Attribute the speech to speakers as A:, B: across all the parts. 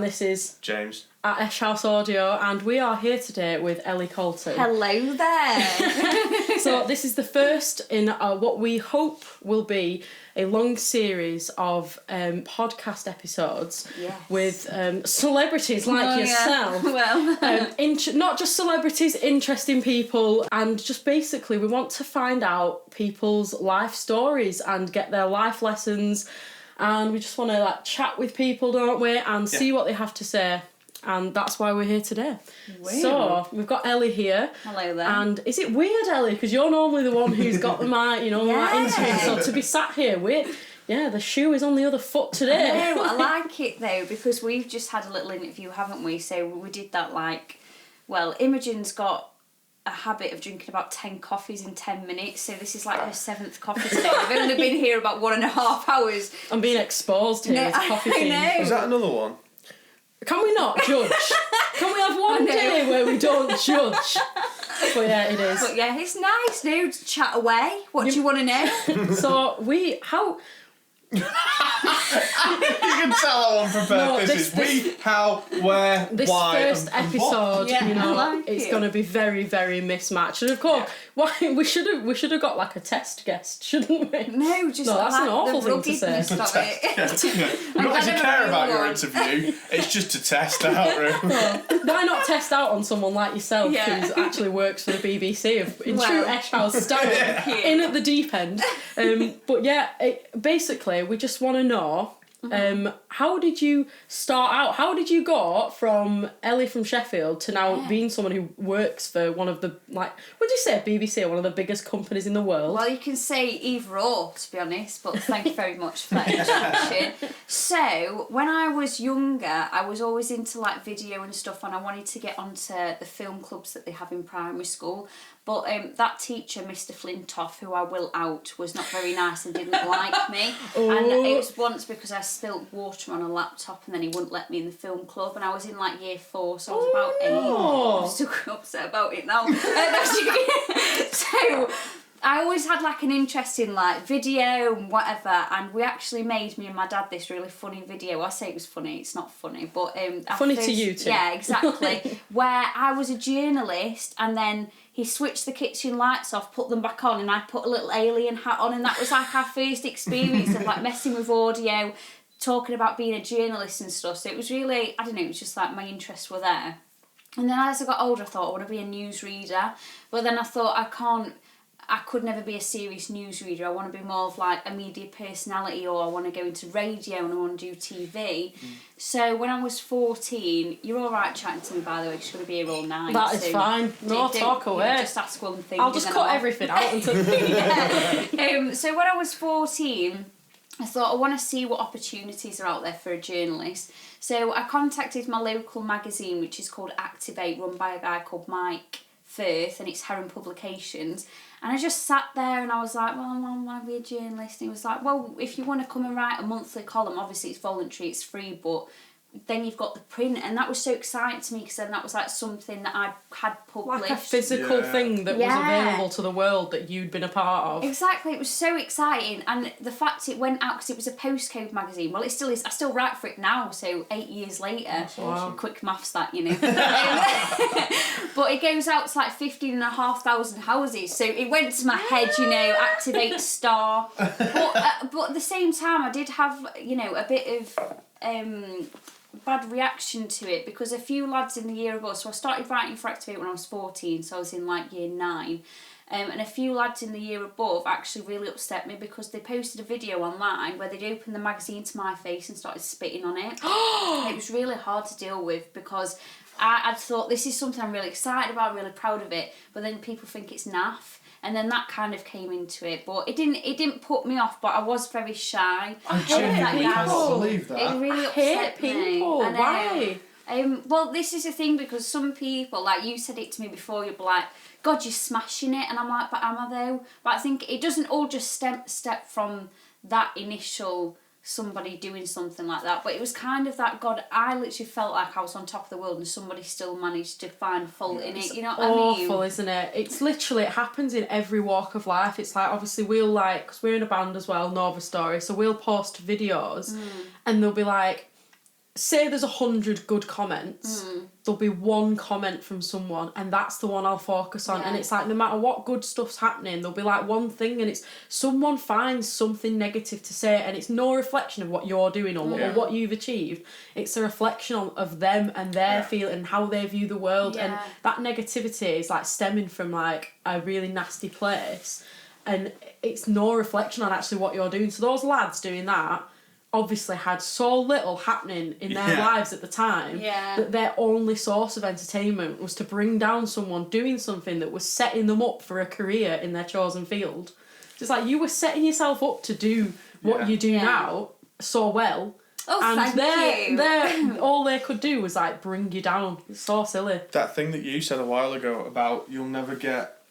A: And this is
B: James
A: at ESCHE House Audio, and we are here today with Ellie Colton.
C: Hello there.
A: So this is the first in what we hope will be a long series of podcast episodes with celebrities like yourself.
C: Well,
A: not just celebrities, interesting people, and just basically we want to find out people's life stories and get their life lessons, and we just want to chat with people, don't we, and see what they have to say. And that's why we're here today. Weird. So, we've got Ellie here.
C: Hello there.
A: And is it weird, Ellie? Because you're normally the one who's got the mic, that interview. So to be sat here, the shoe is on the other foot today.
C: I like it though, because we've just had a little interview, haven't we? So we did that Imogen's got a habit of drinking about 10 coffees in 10 minutes, so this is like her 7th coffee today. I've only been here about 1.5 hours.
A: I'm being exposed here as coffee fiend.
B: Is that another one?
A: Can we not judge? Can we have one day where we don't judge? But yeah, it is.
C: But yeah, it's nice, to chat away. What do you want to know?
A: So
B: You can tell that one for purposes. We, how, where,
A: this
B: why,
A: first episode, it's going to be very, very mismatched. And of course, we should have got a test guest, shouldn't we?
C: No, just
A: that's an awful thing to say.
B: We don't actually care about your interview. It's just to test out, really.
A: Why not test out on someone like yourself who actually works for the BBC in true ESCHE House style, in at the deep end? But yeah, basically, we just want to know, how did you start out? How did you go from Ellie from Sheffield to now being someone who works for one of the, would you say BBC, one of the biggest companies in the world?
C: Well, you can say either or, to be honest, but thank you very much for that introduction. So, when I was younger, I was always into video and stuff, and I wanted to get onto the film clubs that they have in primary school. But that teacher, Mr. Flintoff, who I will out, was not very nice and didn't like me.
A: Ooh.
C: And it was once because I spilt water on a laptop and then he wouldn't let me in the film club. And I was in year 4, so I was about 8. I'm still upset about it now. So I always had an interest in video and whatever, and we actually made, me and my dad, this really funny video. I say it was funny, it's not funny, but
A: funny to you too.
C: Yeah, exactly. Where I was a journalist, and then he switched the kitchen lights off, put them back on, and I put a little alien hat on, and that was our first experience of messing with audio, talking about being a journalist and stuff. So it was really, I don't know, it was just my interests were there. And then as I got older, I thought I want to be a newsreader, but then I thought I could never be a serious newsreader. I want to be more of a media personality, or I want to go into radio and I want to do TV. So when I was 14, you're all right chatting to me, by the way, because you're going to be here all night.
A: That is fine. No, talk away.
C: Just ask one thing.
A: I'll just cut everything out until...
C: So when I was 14, I thought I want to see what opportunities are out there for a journalist. So I contacted my local magazine, which is called Activate, run by a guy called Mike Firth, and it's Heron Publications. And I just sat there and I was like, well, I want to be a journalist. And he was like, well, if you want to come and write a monthly column, obviously it's voluntary, it's free, but then you've got the print. And that was so exciting to me, because then that was something that I had published.
A: A physical thing that was available to the world that you'd been a part of.
C: Exactly, it was so exciting. And the fact it went out, because it was a postcode magazine, well, it still is. I still write for it now, so 8 years later.
A: Wow.
C: Quick maths that, But it goes out to 15,500 houses, so it went to my head, Activate Star. But at the same time, I did have, a bit of bad reaction to it, because a few lads in the year above, so I started writing for Activate when I was 14, so I was in year 9, and a few lads in the year above actually really upset me, because they posted a video online where they'd opened the magazine to my face and started spitting on it. It was really hard to deal with, because I'd thought, this is something I'm really excited about, really proud of it, but then people think it's naff. And then that kind of came into it, but it didn't put me off. But I was very shy.
B: I genuinely cannot believe that.
C: It really upset me.
A: Why?
C: Well, this is the thing, because some people, you said it to me before, you'll be like, God, you're smashing it, and I'm like, but am I though? But I think it doesn't all just step from that initial somebody doing something like that, but it was kind of that, God, I literally felt like I was on top of the world and somebody still managed to find fault in it, you know what I mean?
A: Awful, isn't it? It's literally, it happens in every walk of life. It's obviously we'll because we're in a band as well, Nova Story, so we'll post videos and they'll be like, say there's 100 good comments, there'll be one comment from someone, and that's the one I'll focus on. And it's like, no matter what good stuff's happening, there'll be like one thing, and it's someone finds something negative to say, and it's no reflection of what you're doing or what you've achieved. It's a reflection of them and their feeling and how they view the world. And that negativity is like stemming from like a really nasty place, and it's no reflection on actually what you're doing. So those lads doing that obviously had so little happening in their lives at the time that their only source of entertainment was to bring down someone doing something that was setting them up for a career in their chosen field. It's like you were setting yourself up to do what you do now so well.
C: Oh,
A: and
C: thank you.
A: all they could do was like bring you down. It's so silly.
B: That thing that you said a while ago about you'll never get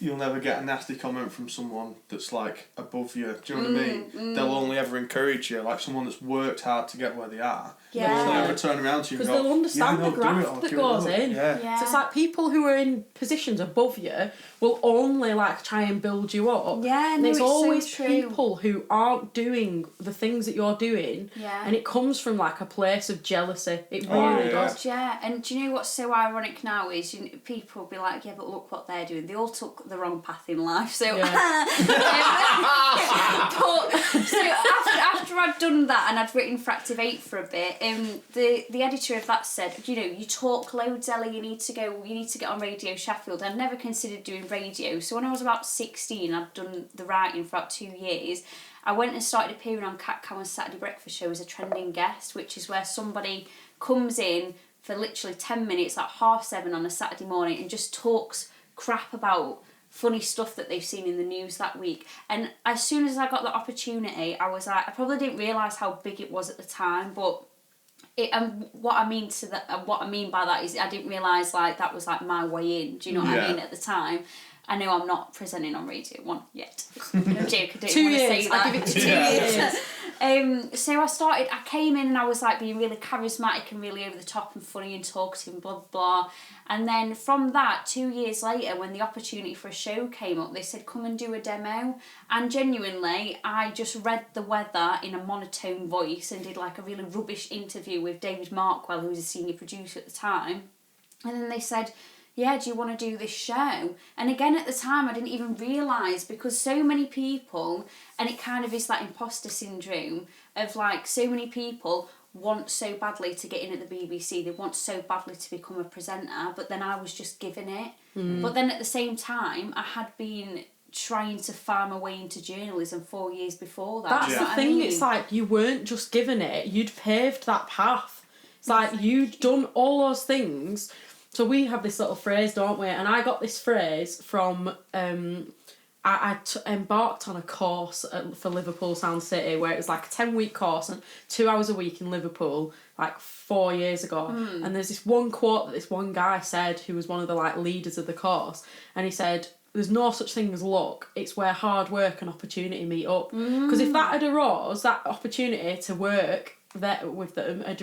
B: a nasty comment from someone that's like above you. Do you know what I mean? They'll only ever encourage you, like someone that's worked hard to get where they are.
C: Yeah.
B: They'll never turn around to you and go,
A: because they'll understand the
B: do
A: graft that goes in.
B: Yeah.
A: So it's like people who are in positions above you will only like try and build you up.
C: Yeah,
A: and
C: no,
A: it's
C: so
A: always
C: true.
A: people who aren't doing the things that you're doing.
C: Yeah.
A: And it comes from like a place of jealousy. It really does.
C: Yeah, and do you know what's so ironic now is people will be like, yeah, but look what they're doing. They all took the wrong path in life. So, but, so after I'd done that and I'd written for Activate for a bit, the editor of that said, you talk loads, Ellie. You need to get on Radio Sheffield. I'd never considered doing radio. So when I was about 16, I'd done the writing for about 2 years. I went and started appearing on Cat Cow and Saturday Breakfast Show as a trending guest, which is where somebody comes in for literally 10 minutes at 7:30 on a Saturday morning and just talks crap about funny stuff that they've seen in the news that week. And as soon as I got the opportunity, I was like, I probably didn't realise how big it was at the time, but what I mean by that is I didn't realise like that was like my way in. Do you know what I mean? At the time, I know I'm not presenting on Radio 1 yet. No joke, I don't
A: 2
C: want to
A: years.
C: say that.
A: I give it 2 years.
C: So I came in and I was like being really charismatic and really over the top and funny and talkative and blah blah. And then from that, 2 years later, when the opportunity for a show came up, they said come and do a demo. And genuinely, I just read the weather in a monotone voice and did like a really rubbish interview with David Markwell, who was a senior producer at the time. And then they said, yeah, do you want to do this show? And again, at the time, I didn't even realise, because so many people, and it kind of is that imposter syndrome of like so many people want so badly to get in at the BBC, they want so badly to become a presenter, but then I was just given it. But then at the same time, I had been trying to farm my way into journalism 4 years before that.
A: That's the thing, it's like you weren't just given it, you'd paved that path. It's like you'd done all those things. So we have this little phrase, don't we? And I got this phrase from, I embarked on a course for Liverpool Sound City where it was like a 10-week course and 2 hours a week in Liverpool, like 4 years ago. And there's this one quote that this one guy said, who was one of the like leaders of the course, and he said, there's no such thing as luck, it's where hard work and opportunity meet up. Because if that had arose, that opportunity to work there with them had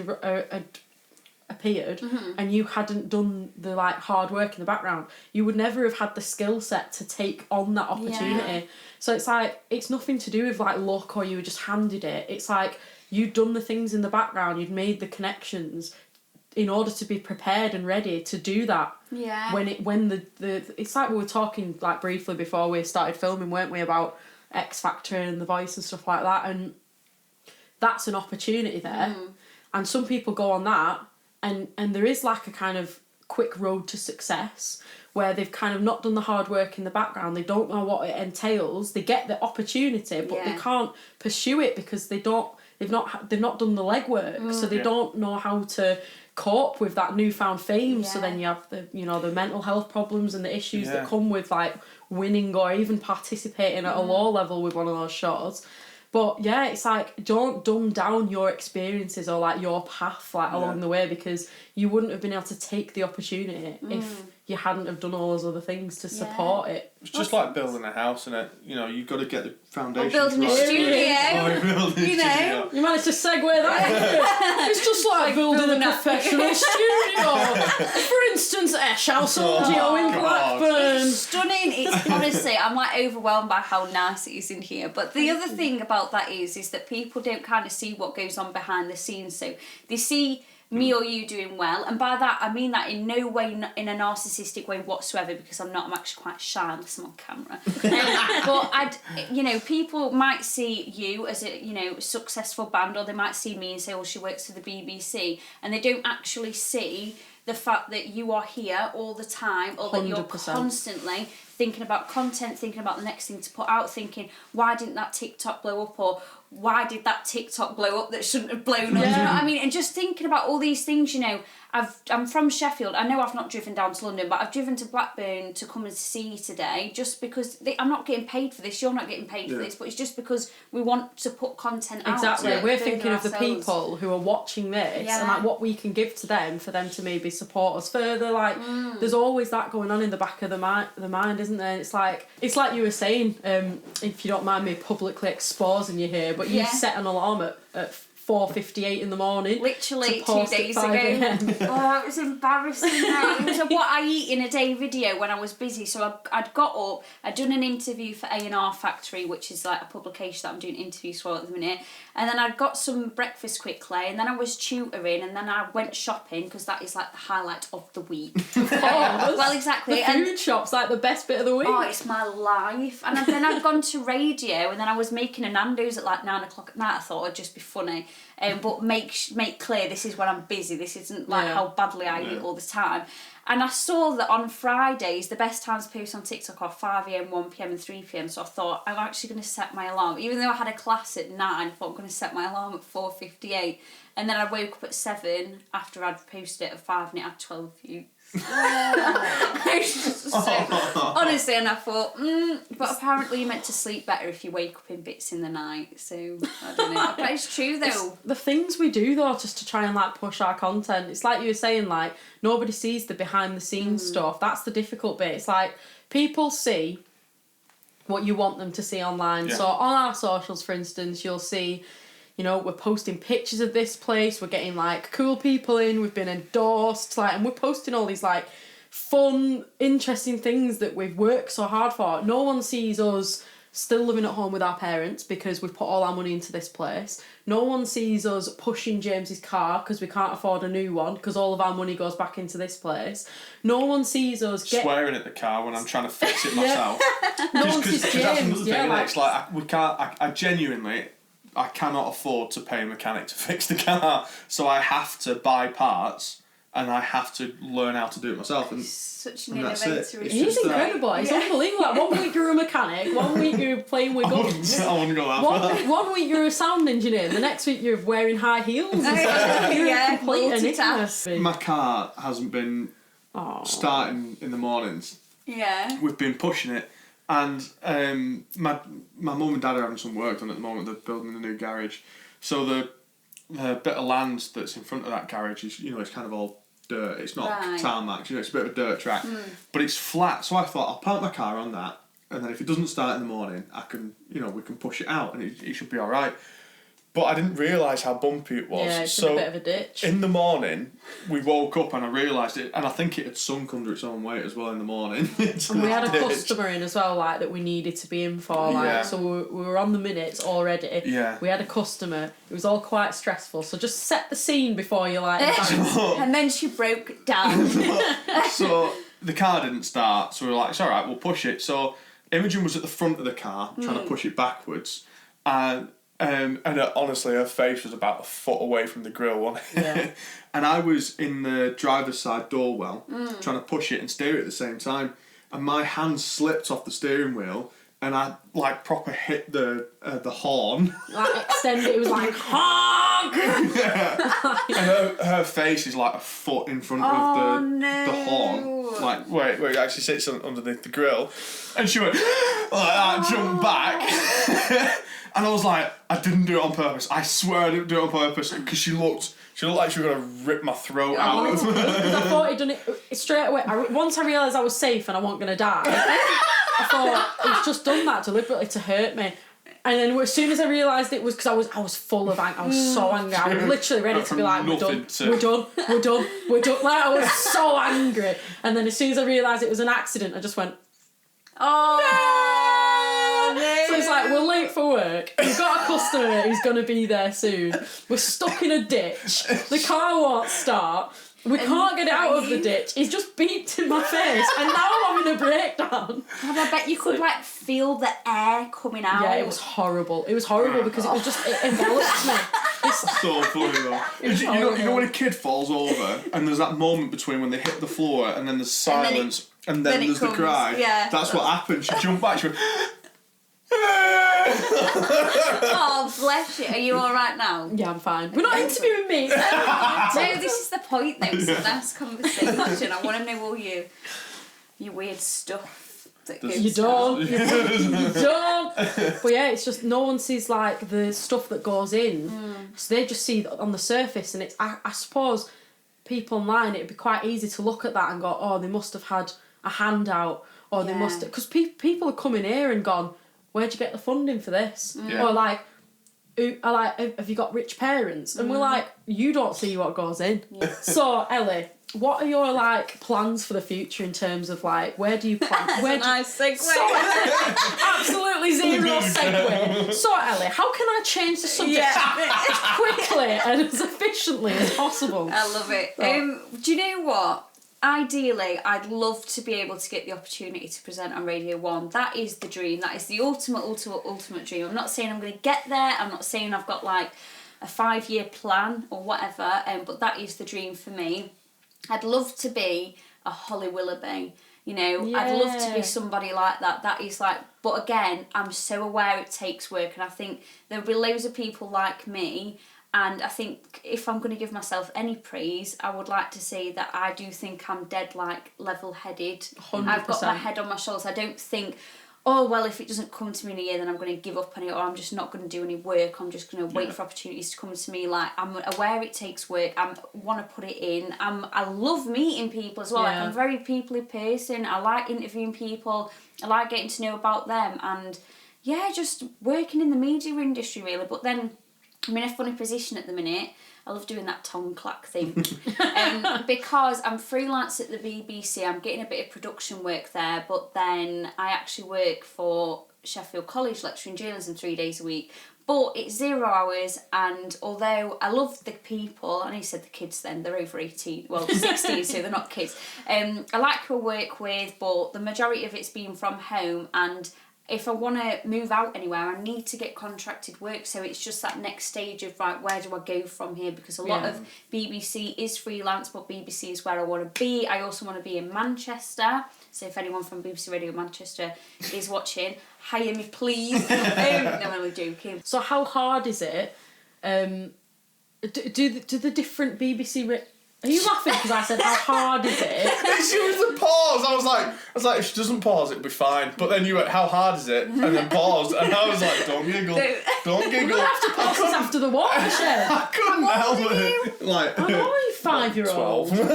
A: appeared, and you hadn't done the like hard work in the background, you would never have had the skill set to take on that opportunity. So it's like, it's nothing to do with like luck or you were just handed it. It's like you'd done the things in the background, you'd made the connections in order to be prepared and ready to do that. When the it's like we were talking like briefly before we started filming, weren't we, about X Factor and The Voice and stuff like that, and that's an opportunity there. And some people go on that and there is like a kind of quick road to success where they've kind of not done the hard work in the background, they don't know what it entails, they get the opportunity but they can't pursue it because they've not done the legwork, so they don't know how to cope with that newfound fame. So then you have the mental health problems and the issues that come with like winning or even participating at a low level with one of those shows. But yeah, it's like, don't dumb down your experiences or like your path like along the way, because you wouldn't have been able to take the opportunity if you hadn't have done all those other things to support it.
B: It's just like building a house, innit? You've got to get the foundations right.
C: Building a studio.
A: You managed to segue that. It's just like building a professional studio. For instance, ESCHE House Audio in Blackburn.
C: Stunning. Honestly, I'm like overwhelmed by how nice it is in here. But the other thing about that is that people don't kind of see what goes on behind the scenes. So they see me or you doing well, and by that I mean that in no way in a narcissistic way whatsoever, because I'm actually quite shy unless I'm on camera. But people might see you as a successful band, or they might see me and say, oh, she works for the BBC, and they don't actually see the fact that you are here all the time, or that 100%. You're constantly thinking about content, thinking about the next thing to put out, thinking, why didn't that TikTok blow up, or why did that TikTok blow up that shouldn't have blown up? You know what I mean? And just thinking about all these things, I'm from Sheffield. I know I've not driven down to London, but I've driven to Blackburn to come and see you today, just because I'm not getting paid for this, you're not getting paid for this, but it's just because we want to put content out.
A: Exactly. We're thinking of the people who are watching this and like what we can give to them for them to maybe support us further. Like there's always that going on in the back of the mind, isn't there? It's like you were saying, if you don't mind me publicly exposing you here, but you set an alarm at 4:58 in the morning.
C: Literally 2 days ago. Oh, it was embarrassing. It was a what I eat in a day video when I was busy. So I'd got up, I'd done an interview for A&R Factory, which is like a publication that I'm doing interviews for at the minute. And then I'd got some breakfast quickly, and then I was tutoring, and then I went shopping, because that is like the highlight of the week. Well, exactly.
A: The food shop's like the best bit of the week.
C: Oh, it's my life. And then I'd gone to radio, and then I was making a Nando's at like 9 o'clock at night. I thought it'd just be funny. But make clear this is when I'm busy. This isn't like how badly I eat all the time. And I saw that on Fridays, the best times to post on TikTok are 5 a.m, 1 p.m, and 3 p.m. So I thought, I'm actually going to set my alarm. Even though I had a class at 9, I thought I'm going to set my alarm at 4:58. And then I woke up at 7 after I'd posted it at 5, and it had 12 views. Honestly, and I thought, but apparently you're meant to sleep better if you wake up in bits in the night, so I don't know. But it's true though.
A: It's the things we do though, just to try and like push our content. It's like you were saying, like nobody sees the behind the scenes stuff. That's the difficult bit. It's like people see what you want them to see online. So on our socials, for instance, you'll see, we're posting pictures of this place, we're getting like cool people in, we've been endorsed, like, and we're posting all these like fun, interesting things that we've worked so hard for. No one sees us still living at home with our parents because we've put all our money into this place. No one sees us pushing James's car because we can't afford a new one because all of our money goes back into this place. No one sees us
B: swearing at the car when I'm trying to fix it myself.
A: No one sees James.
B: It's like we can't. I genuinely. I cannot afford to pay a mechanic to fix the car, so I have to buy parts and I have to learn how to do it myself. And
C: such an innovator.
A: He's incredible. It's unbelievable. Like, 1 week you're a mechanic, 1 week you're playing with guns.
B: I wouldn't go that far.
A: 1 week you're a sound engineer, the next week you're wearing high heels. You're a complete enigma.
B: My car hasn't been starting in the mornings.
C: Yeah.
B: We've been pushing it. And my mum and dad are having some work done at the moment. They're building a new garage. So the bit of land that's in front of that garage is, it's kind of all dirt. It's not tarmac, it's a bit of a dirt track. But it's flat. So I thought, I'll park my car on that. And then if it doesn't start in the morning, I can, we can push it out and it should be all right. But I didn't realise how bumpy it was.
A: Yeah, it's a bit of a ditch.
B: In the morning, we woke up and I realised it, and I think it had sunk under its own weight as well in the morning.
A: And we had a customer in as well, like, that we needed to be in for, like, so we were on the minutes already.
B: Yeah.
A: We had a customer. It was all quite stressful, so just set the scene before you, like...
C: And then she broke down.
B: So the car didn't start, so we were like, it's alright, we'll push it. So Imogen was at the front of the car, trying to push it backwards, and honestly, her face was about a foot away from the grill, and I was in the driver's side door well, trying to push it and steer it at the same time, and my hand slipped off the steering wheel, and I like proper hit the horn.
A: Like extended, it was like honk.
B: And her face is like a foot in front of the horn, like where it actually sits underneath the grill, and she went like that, jumped back. And I was like, I didn't do it on purpose. I swear I didn't do it on purpose, because she looked like she was going to rip my throat out.
A: Because I thought he'd done it straight away. Once I realised I was safe and I wasn't going to die, I thought he's just done that deliberately to hurt me. And then as soon as I realised it was, because I was full of anger, I was so angry. I was literally ready to be like, we're done. Like, I was so angry. And then as soon as I realised it was an accident, I just went...
C: Oh, no.
A: So it's like, we're late for work. We've got a customer who's going to be there soon. We're stuck in a ditch. The car won't start. We can't get out of the ditch. He's just beeped in my face, and now I'm having a breakdown.
C: And I bet you could like feel the air coming out.
A: Yeah, it was horrible. It was horrible because it enveloped me.
B: It's so funny though. You know when a kid falls over and there's that moment between when they hit the floor and then there's silence and then there's the cry.
C: Yeah.
B: That's what happened. She jumped back. She went.
C: Oh, bless you. Are you alright now?
A: Yeah, I'm fine. We're not interviewing me.
C: No, this is the point though. It's a nice conversation. I want to know all your weird stuff that goes
A: You don't. You don't. But yeah, it's just no one sees like the stuff that goes in. So they just see on the surface, and it's I suppose people online, it'd be quite easy to look at that and go, oh, they must have had a handout, or they must have, because people are coming here and gone, where'd you get the funding for this? Or like, have you got rich parents? And we're like, you don't see what goes in. Yeah. So Ellie, what are your like plans for the future in terms of like, where do you plan?
C: Nice segue.
A: Absolutely zero segue. So Ellie, how can I change the subject as quickly and as efficiently as possible?
C: I love it. Do you know what? Ideally, I'd love to be able to get the opportunity to present on Radio 1. That is the dream. That is the ultimate dream. I'm not saying I'm going to get there. I'm not saying I've got like a 5-year plan or whatever, but that is the dream for me. I'd love to be a Holly Willoughby. You know, I'd love to be somebody like that. That is like, but again, I'm so aware it takes work, and I think there'll be loads of people like me. And I think if I'm going to give myself any praise, I would like to say that I do think I'm dead like level-headed.
A: 100%.
C: I've got my head on my shoulders. I don't think, oh, well, if it doesn't come to me in a year, then I'm going to give up on it, or I'm just not going to do any work. I'm just going to wait for opportunities to come to me. Like, I'm aware it takes work. I want to put it in. I love meeting people as well. Like, I'm a very people-y person. I like interviewing people. I like getting to know about them. And, yeah, just working in the media industry, really. But then I'm in a funny position at the minute. I love doing that tongue clack thing. Because I'm freelance at the BBC, I'm getting a bit of production work there, but then I actually work for Sheffield College lecturing journalism 3 days a week. But it's 0 hours, and although I love the people, I know you said the kids then, they're over 18, well 16, so they're not kids. I like who I work with, but the majority of it's been from home, and if I want to move out anywhere, I need to get contracted work. So it's just that next stage of, right, where do I go from here? Because a lot of BBC is freelance, but BBC is where I want to be. I also want to be in Manchester. So if anyone from BBC Radio Manchester is watching, hire me, please. No, I'm only joking.
A: So how hard is it? Do the different BBC... Are you laughing because I said how hard is it?
B: She was the pause. I was like, if she doesn't pause, it'll be fine. But then you went, how hard is it? And then paused, and I was like, don't giggle, don't giggle.
A: We're gonna have to pause this after the watershed.
B: I couldn't help it. Like,
A: I know you 5-year-old.
B: 12.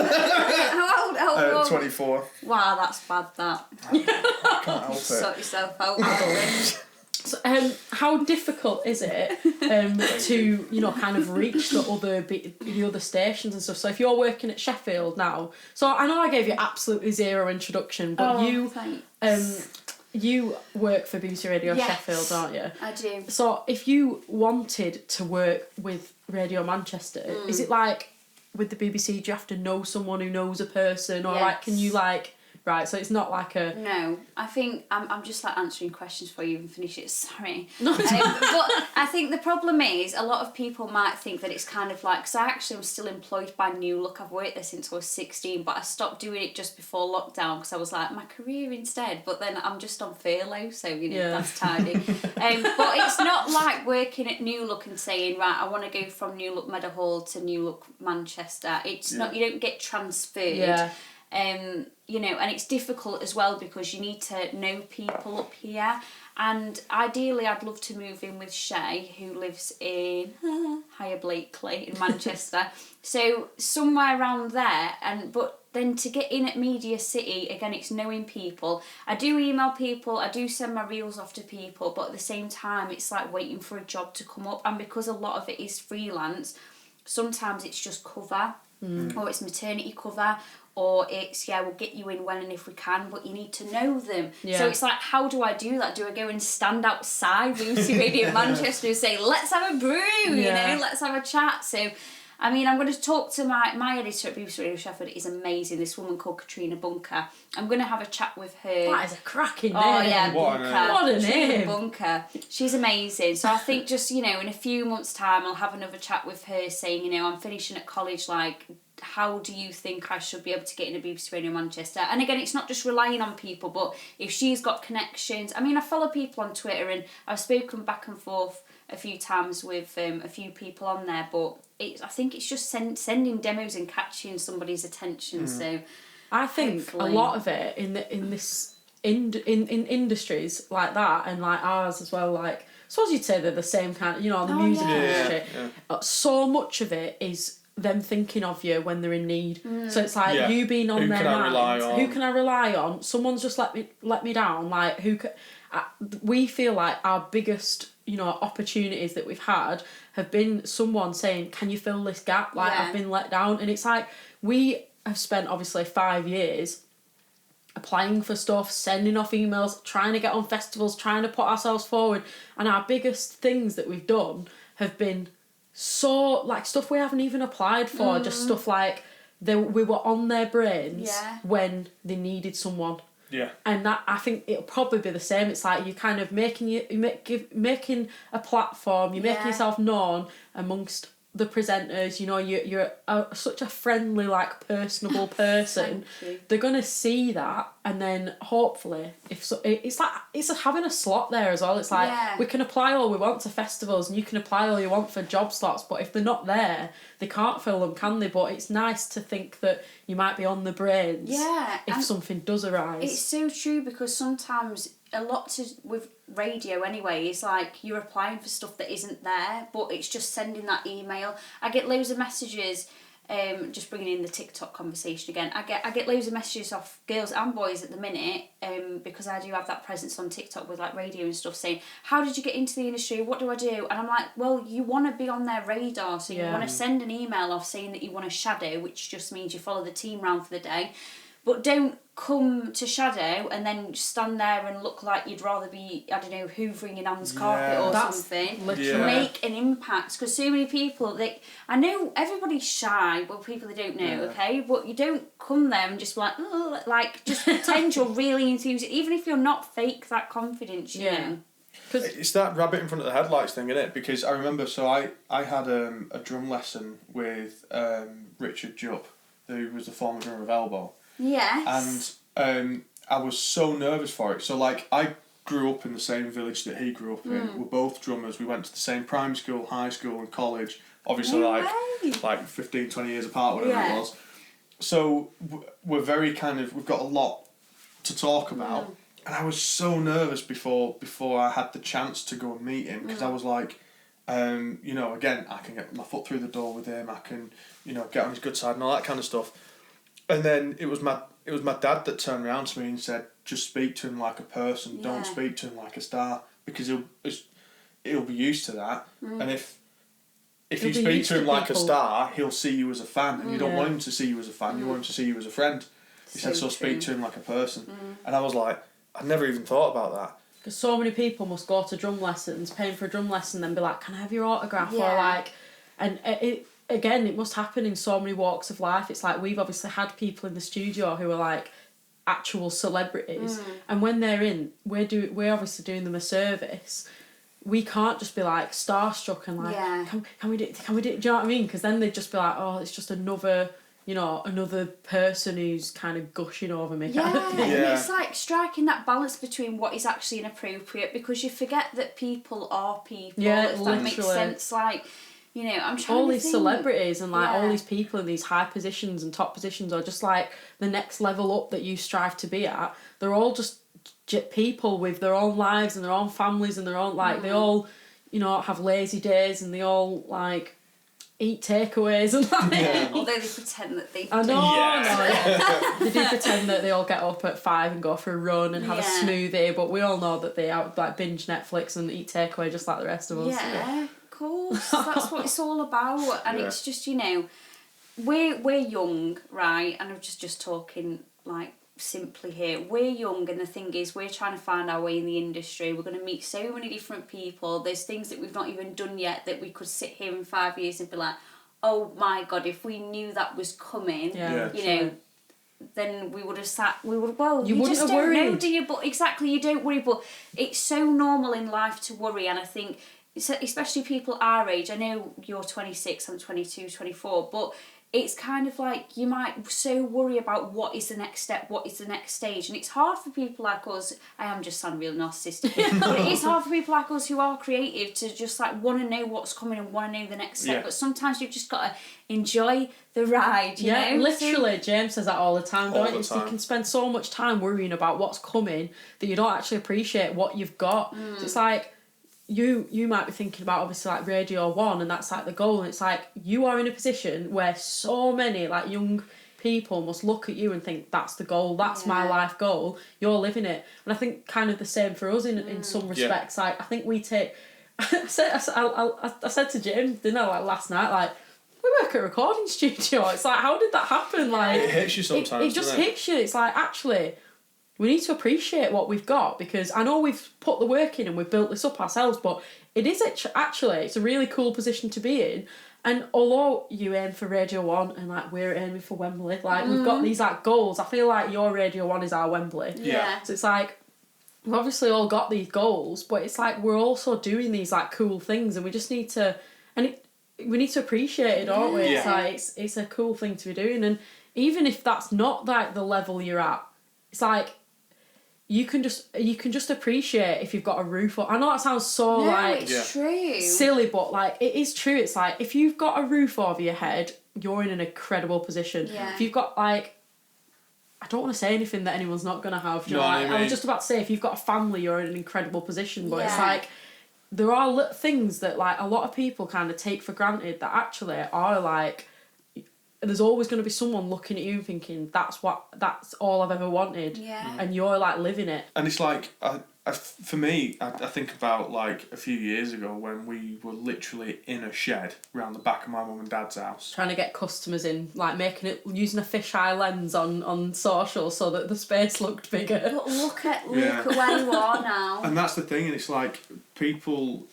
C: How old?
B: 24.
C: Wow, that's bad. That.
B: Can't help it.
C: Sort yourself out.
A: So, how difficult is it to kind of reach the other stations and stuff? So if you're working at Sheffield now, so I know I gave you absolutely zero introduction, but you work for BBC Radio Sheffield, don't you?
C: I do.
A: So if you wanted to work with Radio Manchester, is it like with the BBC? Do you have to know someone who knows a person, or like can you like? Right, so it's not like a...
C: No, I think I'm just like answering questions before you even finish it, sorry.
A: No,
C: but I think the problem is a lot of people might think that it's kind of like... Because I actually am still employed by New Look. I've worked there since I was 16, but I stopped doing it just before lockdown because I was like, my career instead. But then I'm just on furlough, so, that's tidy. But it's not like working at New Look and saying, right, I want to go from New Look Meadowhall to New Look Manchester. It's not... You don't get transferred.
A: Yeah.
C: And it's difficult as well because you need to know people up here, and ideally I'd love to move in with Shay, who lives in Higher Blakely in Manchester, so somewhere around there. But then to get in at Media City, again, it's knowing people. I do email people, I do send my reels off to people, but at the same time it's like waiting for a job to come up, and because a lot of it is freelance, sometimes it's just cover or it's maternity cover, or it's, we'll get you in when and if we can, but you need to know them.
A: Yeah.
C: So it's like, how do I do that? Do I go and stand outside BBC Radio Manchester and say, let's have a brew, you know, let's have a chat? So, I mean, I'm going to talk to my editor at BBC Radio Sheffield. Is amazing, this woman called Katrina Bunker. I'm going to have a chat with her.
A: That is a cracking name.
C: Oh, yeah,
B: What
C: Bunker.
A: What a
C: Katrina
A: name.
C: Bunker. She's amazing. So I think just, you know, in a few months' time, I'll have another chat with her saying, you know, I'm finishing at college, like, how do you think I should be able to get into BBC Radio Manchester? And again, it's not just relying on people, but if she's got connections. I mean, I follow people on Twitter, and I've spoken back and forth a few times with a few people on there, but I think it's just sending demos and catching somebody's attention. So
A: I think a lot of it in industries like that, and like ours as well, like, I suppose you'd say they're the same kind of, you know, the music industry. So much of it is them thinking of you when they're in need. So it's like you being on their mind. Who can I rely on? Someone's just let me down. Like, we feel like our biggest, you know, opportunities that we've had have been someone saying, can you fill this gap? Like, I've been let down. And it's like, we have spent obviously 5 years applying for stuff, sending off emails, trying to get on festivals, trying to put ourselves forward. And our biggest things that we've done have been so, like, stuff we haven't even applied for, just stuff like we were on their brains when they needed someone.
B: Yeah.
A: And that, I think it'll probably be the same. It's like you're kind of making a platform, you're making yourself known amongst the presenters, you know, you're such a friendly, like, personable person. They're gonna see that, and then hopefully, it's having a slot there as well. It's like we can apply all we want to festivals, and you can apply all you want for job slots, but if they're not there, they can't fill them, can they? But it's nice to think that you might be on the brains if something does arise.
C: It's so true, because sometimes with radio anyway is like you're applying for stuff that isn't there, but it's just sending that email. I get loads of messages, just bringing in the TikTok conversation again. I get loads of messages off girls and boys at the minute, because I do have that presence on TikTok with, like, radio and stuff, saying, how did you get into the industry? What do I do? And I'm like, well, you want to be on their radar, so you want to send an email off saying that you want to shadow, which just means you follow the team round for the day. But don't come to shadow and then stand there and look like you'd rather be, I don't know, hoovering in Anne's carpet or something.
A: Literally.
C: Make an impact, because so many people, I know everybody's shy, well, people they don't know, okay? But you don't come there and just be like, oh, like, just pretend you're really enthusiastic, even if you're not fake that confidence, you know.
B: It's that rabbit in front of the headlights thing, isn't it? Because I remember, so I had a drum lesson with Richard Jupp, who was the former drummer of Elbow.
C: Yes.
B: And I was so nervous for it. So, like, I grew up in the same village that he grew up in. We're both drummers. We went to the same primary school, high school and college. Obviously, like 15, 20 years apart, whatever it was. So, we're very kind of, we've got a lot to talk about. And I was so nervous before I had the chance to go and meet him, because I was like, you know, again, I can get my foot through the door with him. I can, you know, get on his good side and all that kind of stuff. And then it was my dad that turned around to me and said, just speak to him like a person. Don't speak to him like a star, because he'll be used to that. And if you speak to him like a star, he'll see you as a fan, and you don't want him to see you as a fan. You want him to see you as a friend. He said, so speak to him like a person. And I was like, I'd never even thought about that.
A: Because so many people must go to drum lessons, paying for a drum lesson, then be like, can I have your autograph? Or like, and it must happen in so many walks of life. It's like, we've obviously had people in the studio who are like actual celebrities, and when they're in, we're obviously doing them a service. We can't just be like starstruck and like, can we do? Do you know what I mean? Because then they'd just be like, oh, it's just another person who's kind of gushing over me. Kind of thing.
C: It's like striking that balance between what is actually inappropriate, because you forget that people are people. If that makes sense, like. You know, I'm trying
A: all
C: to
A: these
C: think.
A: Celebrities and like all these people in these high positions and top positions, or just like the next level up that you strive to be at, they're all just people with their own lives and their own families and their own, like, they all, you know, have lazy days, and they all like eat takeaways and like
C: although they pretend that they
A: I know, they do pretend that they all get up at 5 and go for a run and have a smoothie, but we all know that they out like binge Netflix and eat takeaway just like the rest of us.
C: Of course, that's what it's all about. And it's just, you know, we're young, right? And I'm just talking like simply here. We're young, and the thing is, we're trying to find our way in the industry. We're going to meet so many different people. There's things that we've not even done yet that we could sit here in 5 years and be like, oh my God, if we knew that was coming, you know, then we would have well, you just don't know, do you? But exactly, you don't worry. But it's so normal in life to worry, and I think, especially people our age, I know you're 26, I'm 22, 24, but it's kind of like you might so worry about what is the next step, what is the next stage, and it's hard for people like us. I am just sounding real narcissistic, but it is hard for people like us who are creative to just like want to know what's coming and want to know the next step. But sometimes you've just got to enjoy the ride. You know?
A: Literally, James says that all the time. Don't you? You can spend so much time worrying about what's coming that you don't actually appreciate what you've got. So it's like, you might be thinking about obviously like Radio 1 and that's like the goal, and it's like you are in a position where so many like young people must look at you and think that's the goal, that's my life goal, you're living it. And I think kind of the same for us in some respects. Like I think we take I said to James, didn't I, like last night, like we work at a recording studio. It's like, how did that happen? Like
B: it hits you sometimes.
A: It just hits you. It's like, actually we need to appreciate what we've got, because I know we've put the work in and we've built this up ourselves, but it is actually, it's a really cool position to be in. And although you aim for Radio 1 and like we're aiming for Wembley, like we've got these like goals, I feel like your Radio 1 is our Wembley.
C: Yeah.
A: So it's like, we've obviously all got these goals, but it's like we're also doing these like cool things, and we just need to, we need to appreciate it, don't we? It's like, it's a cool thing to be doing. And even if that's not like the level you're at, it's like, you can just appreciate if you've got a roof. I know that sounds so
C: it's true,
A: silly, but like it is true. It's like if you've got a roof over your head, you're in an incredible position. If you've got like, I don't want to say anything that anyone's not gonna have. You know, like, I was just about to say, if you've got a family, you're in an incredible position. But it's like there are things that like a lot of people kind of take for granted that actually are like. There's always going to be someone looking at you and thinking that's all I've ever wanted, and you're like living it.
B: And it's like, for me, I think about like a few years ago when we were literally in a shed around the back of my mum and dad's house,
A: trying to get customers in, like using a fisheye lens on social so that the space looked bigger.
C: But look at where you are now.
B: And that's the thing, and it's like people,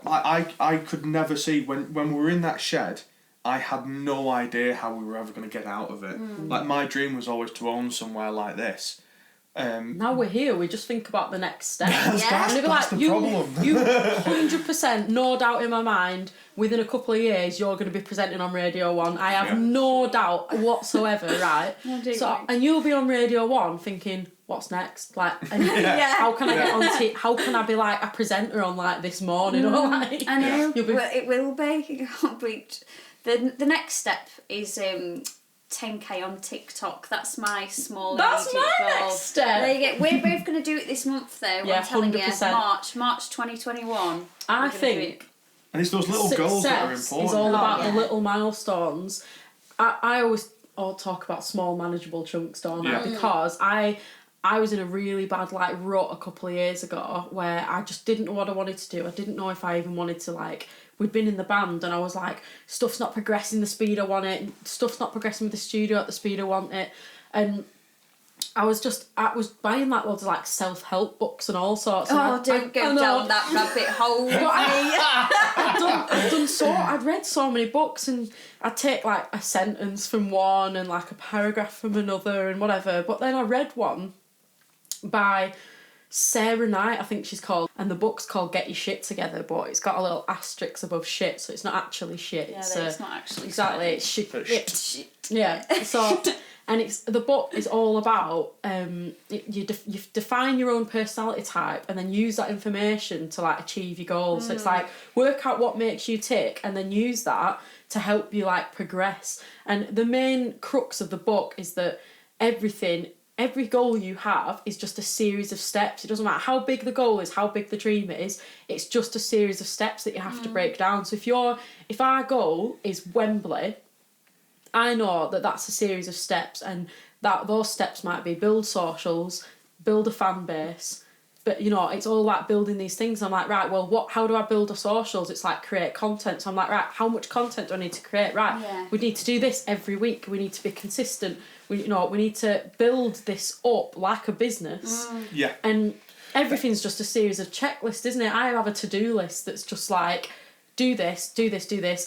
B: I could never see when we were in that shed. I had no idea how we were ever going to get out of it. Like, my dream was always to own somewhere like this.
A: Now we're here, we just think about the next step.
B: That's the problem.
A: You 100%, no doubt in my mind, within a couple of years, you're going to be presenting on Radio 1. I have no doubt whatsoever, right? And you'll be on Radio 1 thinking, what's next? Like, and how can I get on how can I be like a presenter on like This Morning? Or like,
C: I know, it will be. The next step is 10k on TikTok. That's my small.
A: That's my
C: goal.
A: next step.
C: There you go. We're both going to do it this month, though.
A: Yeah,
C: I'm telling
A: 100%.
C: you, March 2021.
A: I think.
B: And it's those little goals that are important.
A: It's all about the little milestones. I always talk about small, manageable chunks, don't I? Because I was in a really bad like rut a couple of years ago where I just didn't know what I wanted to do. I didn't know if I even wanted to like. We'd been in the band and I was like, stuff's not progressing the speed I want it. Stuff's not progressing with the studio at the speed I want it. And I was buying like loads of like self-help books and all sorts.
C: Don't go down that rabbit hole.
A: I'd read so many books, and I'd take like a sentence from one and like a paragraph from another and whatever. But then I read one by Sarah Knight, I think she's called, and the book's called Get Your Shit Together, but it's got a little asterisk above shit, so it's not actually shit.
C: Yeah, it's not actually
A: exactly
C: shit.
A: It's shit. Yeah. So, and the book is all about you define your own personality type and then use that information to like achieve your goals. So it's like work out what makes you tick and then use that to help you like progress. And the main crux of the book is that every goal you have is just a series of steps. It doesn't matter how big the goal is, how big the dream is, it's just a series of steps that you have to break down. So if our goal is Wembley, I know that that's a series of steps, and that those steps might be build socials, build a fan base, but you know, it's all like building these things. I'm like, right, well, how do I build a socials? It's like create content. So I'm like, right, how much content do I need to create? Right, we need to do this every week. We need to be consistent. We need to build this up like a business.
B: Yeah.
A: And everything's just a series of checklists, isn't it? I have a to-do list that's just like, do this,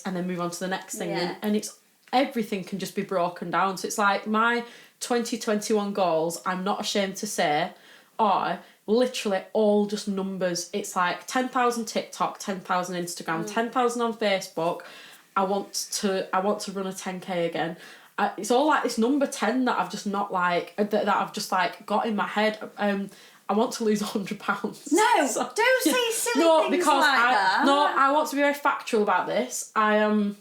A: and then move on to the next thing. And it's everything can just be broken down. So it's like my 2021 goals, I'm not ashamed to say, are literally all just numbers. It's like 10,000 TikTok, 10,000 Instagram, 10,000 on Facebook. I want to run a 10k again. It's all like this number 10 that I've just not like that I've just like got in my head. I want to lose £100.
C: No,
A: so,
C: don't say silly things
A: because
C: like that.
A: No, I want to be very factual about this. I am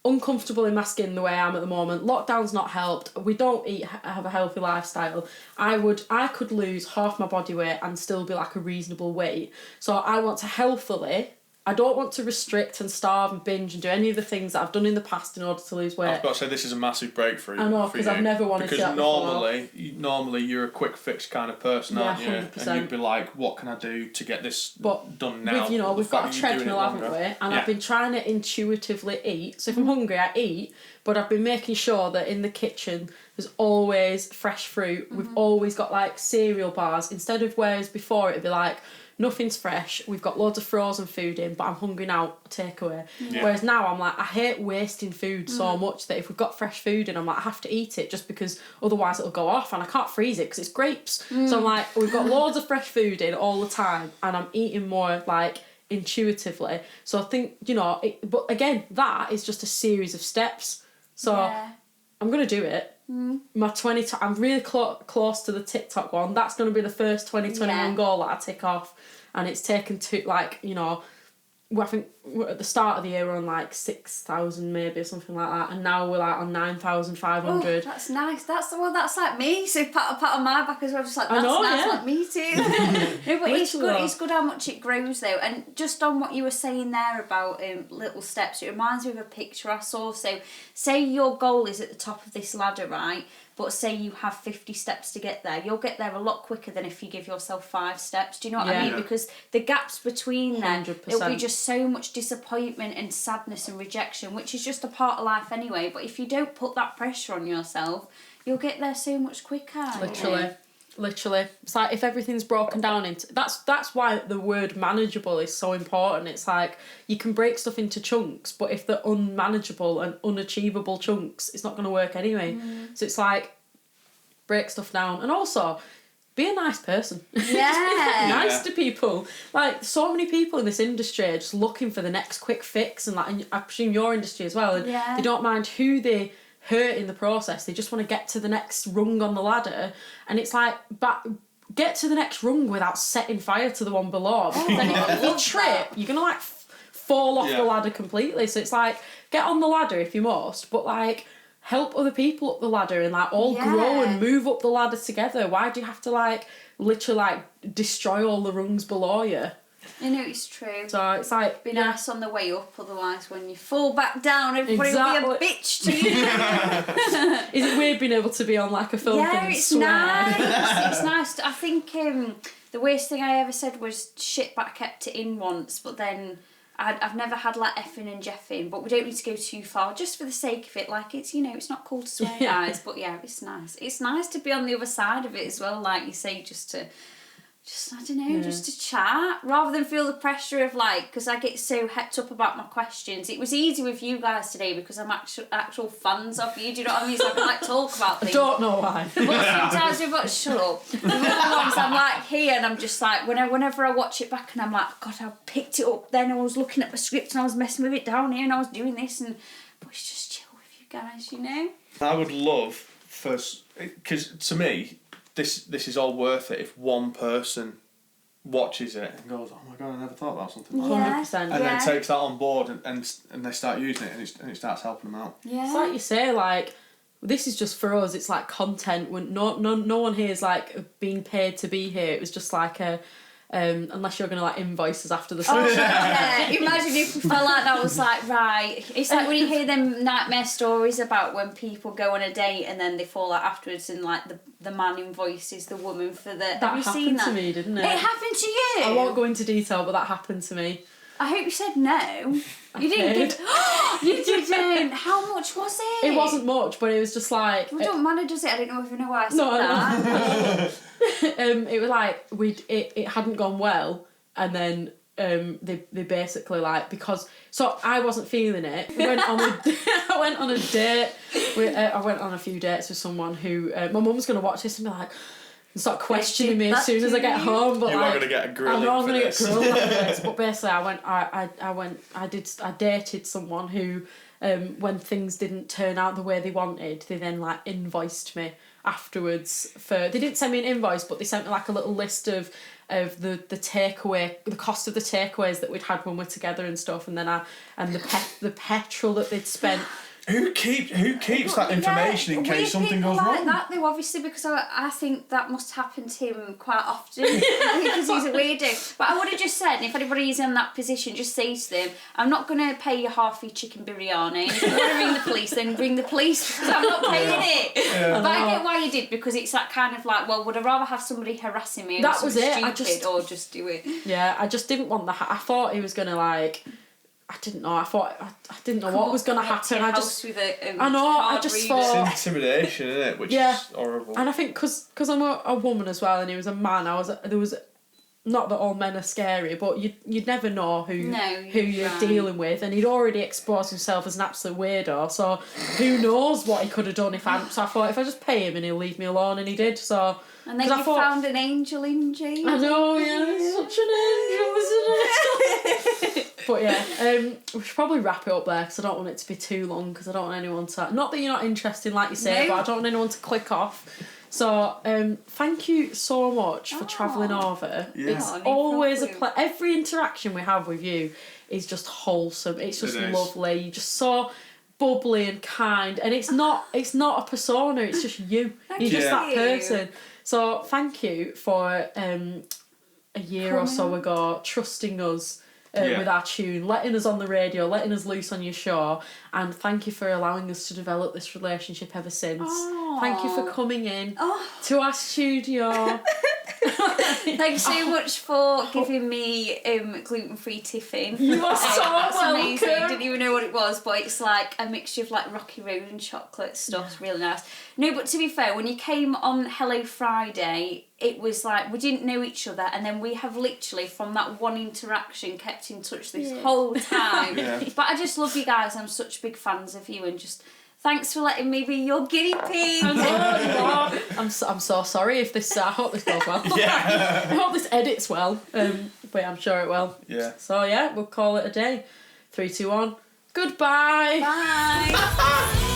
A: uncomfortable in my skin the way I am at the moment. Lockdown's not helped. We don't have a healthy lifestyle. I could lose half my body weight and still be like a reasonable weight. So I want to healthily. I don't want to restrict and starve and binge and do any of the things that I've done in the past in order to lose weight.
B: I've got to say, this is a massive breakthrough.
A: I know, because I've never wanted to do that
B: before. Normally you're a quick fix kind of person, aren't you?
A: 100%.
B: And you'd be like, what can I do to get this done now?
A: We've got a treadmill, haven't we? And I've been trying to intuitively eat. So if I'm hungry, I eat. But I've been making sure that in the kitchen there's always fresh fruit. We've always got like cereal bars. Instead of whereas before it'd be like, nothing's fresh, we've got loads of frozen food in, but I'm hungry now, takeaway.
B: Yeah.
A: Whereas now I'm like, I hate wasting food so much that if we've got fresh food in, I'm like, I have to eat it just because otherwise it'll go off and I can't freeze it because it's grapes. So I'm like, we've got loads of fresh food in all the time and I'm eating more like intuitively. So I think, but again, that is just a series of steps. So I'm going to do it. My I'm really close to the TikTok one. That's going to be the first 2021 goal that I tick off, and it's taken I think at the start of the year we're on like 6,000 maybe or something like that, and now we're like on 9,500.
C: Oh, that's nice. That's like me. So pat on my back as well. Just like, that's nice, like me too. No, but it's good. It's good how much it grows though. And just on what you were saying there about little steps, it reminds me of a picture I saw. So say your goal is at the top of this ladder, right? But say you have 50 steps to get there, you'll get there a lot quicker than if you give yourself 5 steps. Do you know what I mean? Because the gaps between them, 100%. It'll be just so much disappointment and sadness and rejection, which is just a part of life anyway. But if you don't put that pressure on yourself, you'll get there so much quicker.
A: Literally. It's like if everything's broken down into... That's why the word manageable is so important. It's like you can break stuff into chunks, but if they're unmanageable and unachievable chunks, it's not going to work anyway. So it's like, break stuff down. And also, be a nice person.
C: Yeah.
A: Nice to people. Like, so many people in this industry are just looking for the next quick fix, and I presume your industry as well, and they don't mind who they hurt in the process. They just want to get to the next rung on the ladder, and it's like, but get to the next rung without setting fire to the one below. Then if you trip, you're gonna like fall off the ladder completely. So it's like, get on the ladder if you must, but like help other people up the ladder and like all grow and move up the ladder together. Why do you have to like literally like destroy all the rungs below you?
C: I know, it's true.
A: So it's like,
C: be nice on the way up, otherwise when you fall back down, everybody will be a bitch to you.
A: Is it weird being able to be on like a film thing and swear?
C: Nice. It's nice. I think the worst thing I ever said was shit, but I kept it in once. But then I've never had like effing and jeffing, but we don't need to go too far, just for the sake of it. Like, it's, it's not cool to swear, guys, but yeah, it's nice. It's nice to be on the other side of it as well, like you say, just I don't know, just to chat, rather than feel the pressure of like, because I get so hepped up about my questions. It was easy with you guys today because I'm actual fans of you, do you know what I mean? So I can like talk about things.
A: I don't know why.
C: But sometimes we've got, shut up. The other ones I'm like here and I'm just like, whenever I watch it back and I'm like, God, I picked it up then, I was looking at my script and I was messing with it down here and I was doing this, but it's just chill with you guys,
B: I would love, because to me, this is all worth it if one person watches it and goes, oh my God, I never thought about something like that.
A: 100%.
B: And then takes that on board and they start using it and it starts helping them out.
A: It's like you say, like, this is just for us, it's like content. When no one here is like being paid to be here. It was just like a unless you're going to like invoice us after the
C: Oh,
A: session.
C: yeah. Imagine if we felt like that was like, right. It's like when you hear them nightmare stories about when people go on a date and then they fall out afterwards and like the man invoices the woman for the...
A: That
C: have you
A: happened
C: seen that?
A: to me, didn't it?
C: It happened to you?
A: I won't go into detail, but that happened to me.
C: I hope you said no. You didn't
A: did.
C: give... You didn't. How much was it?
A: It wasn't much, but it was just like...
C: Well, don't matter, does it? I don't know if you know why I said
A: No,
C: that.
A: It was like it hadn't gone well, and then they basically like, because so I wasn't feeling it. I went on a date. I went on a few dates with someone who my mum's gonna watch this and be like, and start questioning me as soon as I get home. But
B: you
A: like,
B: are gonna get a grilling.
A: I know I'm
B: for
A: gonna
B: this.
A: get grilled after this. But basically, I dated someone who, when things didn't turn out the way they wanted, they then like invoiced me afterwards for. They didn't send me an invoice, but they sent me like a little list of the takeaway, the cost of the takeaways that we'd had when we're together and stuff, and then the petrol that they'd spent.
B: Who keeps that information in case something goes
C: like
B: wrong?
C: that though, obviously, because I think that must happen to him quite often because he's a weirdo. But I would have just said, if anybody is in that position, just say to them, I'm not going to pay you half your chicken biryani. If you want to ring the police, then ring the police because I'm not paying it.
B: Yeah.
C: But I get why you did, because it's that kind of like, well, would I rather have somebody harassing me
A: That was it.
C: stupid or just do it?
A: Yeah, I just didn't want that. I thought he was gonna like. I didn't know. I didn't know what was gonna happen. I just thought.
B: It's intimidation, isn't it? Which is horrible.
A: And I think because I'm a woman as well, and he was a man. There was not that all men are scary, but you'd never know who you're dealing with, and he'd already exposed himself as an absolute weirdo. So who knows what he could have done if I. So I thought if I just pay him and he'll leave me alone, and he did. So.
C: And then you found an angel in James.
A: I know, yeah, he's such an angel, isn't it? But yeah, we should probably wrap it up there because I don't want it to be too long, because I don't want anyone to... Not that you're not interested, like you say, but I don't want anyone to click off. So, thank you so much for travelling over. Yeah. It's always a pleasure. Every interaction we have with you is just wholesome. It's just lovely. You're just so bubbly and kind, and it's not a persona, it's just you. You're just that person. So thank you for a year or so ago trusting us with our tune, letting us on the radio, letting us loose on your show, and thank you for allowing us to develop this relationship ever since. Aww. Thank you for coming in to our studio.
C: Thanks so much for giving me gluten-free tiffin.
A: You are so welcome.
C: Amazing. I didn't even know what it was, but it's like a mixture of like Rocky Road and chocolate stuff. It's really nice. No, but to be fair, when you came on Hello Friday, it was like we didn't know each other, and then we have literally from that one interaction kept in touch this whole time. But I just love you guys. I'm such big fans of you, and just thanks for letting me be your guinea pig.
A: I'm so sorry if this. I hope this goes well. I hope this edits well. But I'm sure it will.
B: Yeah.
A: So yeah, we'll call it a day. 3, 2, 1. Goodbye.
C: Bye.